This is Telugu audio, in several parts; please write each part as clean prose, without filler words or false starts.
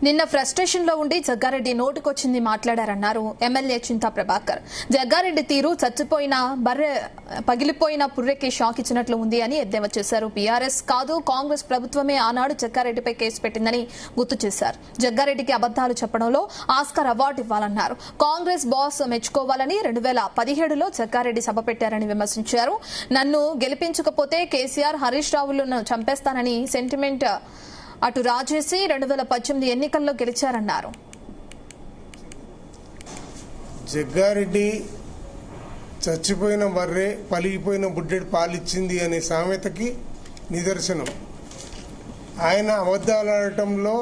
నిన్న ఫ్రస్ట్రేషన్ లో ఉండి జగ్గారెడ్డి నోటుకొచ్చింది మాట్లాడారన్నారు ఎమ్మెల్యే చింతా ప్రభాకర్. జగ్గారెడ్డి తీరు చచ్చిపోయిన బర్రె పగిలిపోయిన పుర్రెకి షాక్ ఇచ్చినట్లు ఉంది అని ఎద్దేవా చేశారు. బీఆర్ఎస్ కాదు కాంగ్రెస్ ప్రభుత్వమే ఆనాడు జగ్గారెడ్డిపై కేసు పెట్టిందని గుర్తు చేశారు. జగ్గారెడ్డికి అబద్దాలు చెప్పడంలో ఆస్కార్ అవార్డు ఇవ్వాలన్నారు. కాంగ్రెస్ బాస్ మెచ్చుకోవాలని 2017లో జగ్గారెడ్డి సభ పెట్టారని విమర్శించారు. నన్ను గెలిపించకపోతే కేసీఆర్ హరీష్ రావులను చంపేస్తానని సెంటిమెంట్ అటు రాజేసి 2018 ఎన్నికల్లో గెలిచారన్నారు. జగ్గారెడ్డి చచ్చిపోయిన బర్రె పలిగిపోయిన బుడ్డెడు పాలిచ్చింది అనే సామెతకి నిదర్శనం. ఆయన అబద్ధాలాడటంలో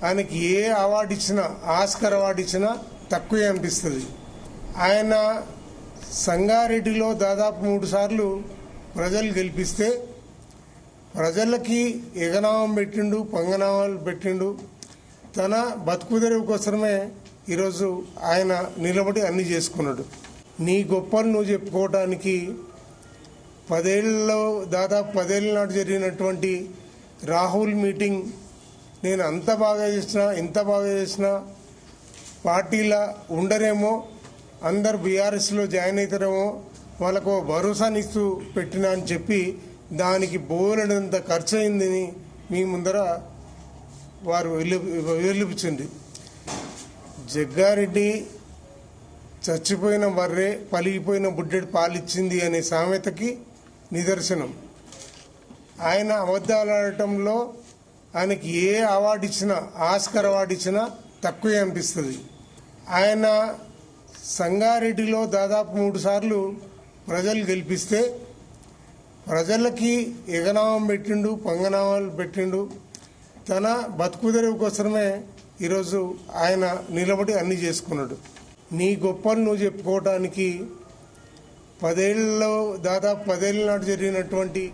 ఆయనకి ఏ అవార్డు ఇచ్చినా, ఆస్కర్ అవార్డు ఇచ్చినా తక్కువే అనిపిస్తుంది. ఆయన సంగారెడ్డిలో దాదాపు 3 సార్లు ప్రజలు గెలిపిస్తే ప్రజలకి ఎగనామం పెట్టిండు, పంగనామాలు పెట్టిండు. తన బతుకుదెరువు కోసమే ఈరోజు ఆయన నిలబడి అన్ని చేసుకున్నాడు. నీ గొప్పలు నువ్వు చెప్పుకోవటానికి దాదాపు 10 ఏళ్ళ నాటి జరిగినటువంటి రాహుల్ మీటింగ్ నేను అంత బాగా చేసినా, ఇంత బాగా చేసినా పార్టీల ఉండరేమో, అందరు బీఆర్ఎస్లో జాయిన్ అవుతారేమో, వాళ్ళకు భరోసానిస్తూ పెట్టినా అని చెప్పి దానికి బోలెడంత ఖర్చు అయిందని మీ ముందర వారు వెలిపించింది. జగ్గారెడ్డి చచ్చిపోయిన బర్రె పలిగిపోయిన బుడ్డెడు పాలిచ్చింది అనే సామెతకి నిదర్శనం. ఆయన అబద్ధాలాడటంలో ఆయనకి ఏ అవార్డు ఇచ్చినా, ఆస్కర్ అవార్డు ఇచ్చినా తక్కువే అనిపిస్తుంది. ఆయన సంగారెడ్డిలో దాదాపు 3 సార్లు ప్రజలు గెలిపిస్తే ప్రజలకి ఎగనామం పెట్టిండు, పంగనామాలు పెట్టిండు. తన బతుకుదెరువు కోసమే ఈరోజు ఆయన నిలబడి అన్ని చేసుకున్నాడు. నీ గొప్పలు నువ్వు చెప్పుకోవటానికి దాదాపు 10 ఏళ్ళ నాటి జరిగినటువంటి